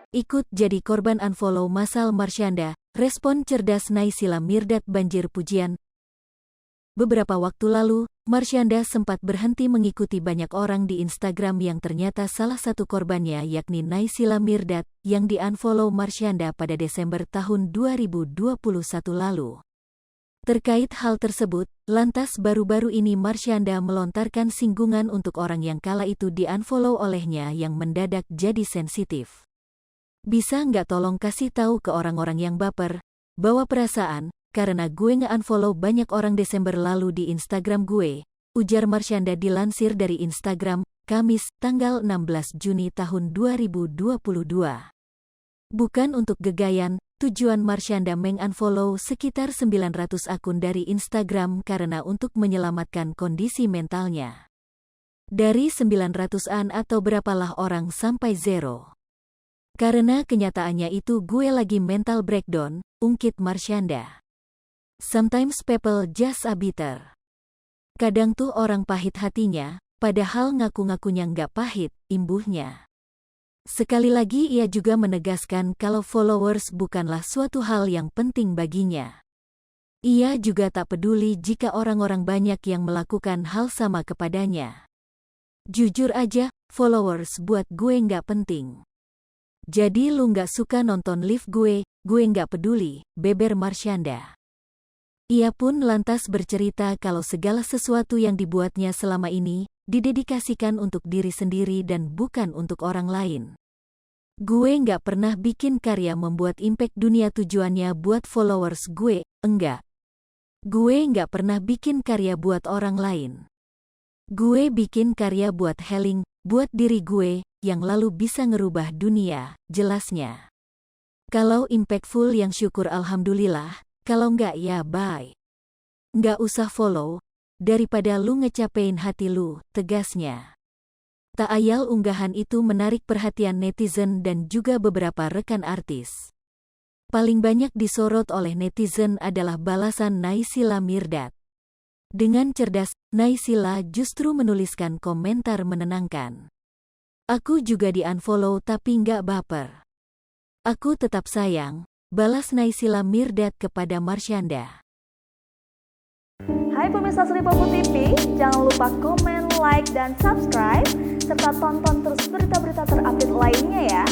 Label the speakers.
Speaker 1: Ikut jadi korban unfollow massal Marshanda, respon cerdas Naysila Mirdad banjir pujian. Beberapa waktu lalu, Marshanda sempat berhenti mengikuti banyak orang di Instagram yang ternyata salah satu korbannya yakni Naysila Mirdad yang di-unfollow Marshanda pada Desember tahun 2021 lalu. Terkait hal tersebut, lantas baru-baru ini Marshanda melontarkan singgungan untuk orang yang kala itu di-unfollow olehnya yang mendadak jadi sensitif. Bisa nggak tolong kasih tahu ke orang-orang yang baper, bawa perasaan, karena gue nge-unfollow banyak orang Desember lalu di Instagram gue, ujar Marshanda dilansir dari Instagram, Kamis, tanggal 16 Juni tahun 2022. Bukan untuk gegayan, tujuan Marshanda meng-unfollow sekitar 900 akun dari Instagram karena untuk menyelamatkan kondisi mentalnya. Dari 900-an atau berapalah orang sampai zero. Karena kenyataannya itu gue lagi mental breakdown, ungkit Marshanda. Sometimes people just a bitter. Kadang tuh orang pahit hatinya, padahal ngaku-ngakunya nggak pahit, imbuhnya. Sekali lagi ia juga menegaskan kalau followers bukanlah suatu hal yang penting baginya. Ia juga tak peduli jika orang-orang banyak yang melakukan hal sama kepadanya. Jujur aja, followers buat gue nggak penting. Jadi lu nggak suka nonton live gue nggak peduli, beber Marshanda. Ia pun lantas bercerita kalau segala sesuatu yang dibuatnya selama ini, didedikasikan untuk diri sendiri dan bukan untuk orang lain. Gue nggak pernah bikin karya membuat impact dunia tujuannya buat followers gue, enggak. Gue nggak pernah bikin karya buat orang lain. Gue bikin karya buat healing, buat diri gue, yang lalu bisa ngerubah dunia, jelasnya. Kalau impactful yang syukur alhamdulillah, kalau nggak ya bye. Nggak usah follow, daripada lu ngecapein hati lu, tegasnya. Tak ayal unggahan itu menarik perhatian netizen dan juga beberapa rekan artis. Paling banyak disorot oleh netizen adalah balasan Naysila Mirdad. Dengan cerdas, Naysila justru menuliskan komentar menenangkan. Aku juga di-unfollow tapi nggak baper. Aku tetap sayang, balas Naysila Mirdad kepada Marshanda.
Speaker 2: Hai pemirsa Sri Popo TV, jangan lupa komen, like, dan subscribe, serta tonton terus berita-berita terupdate lainnya ya.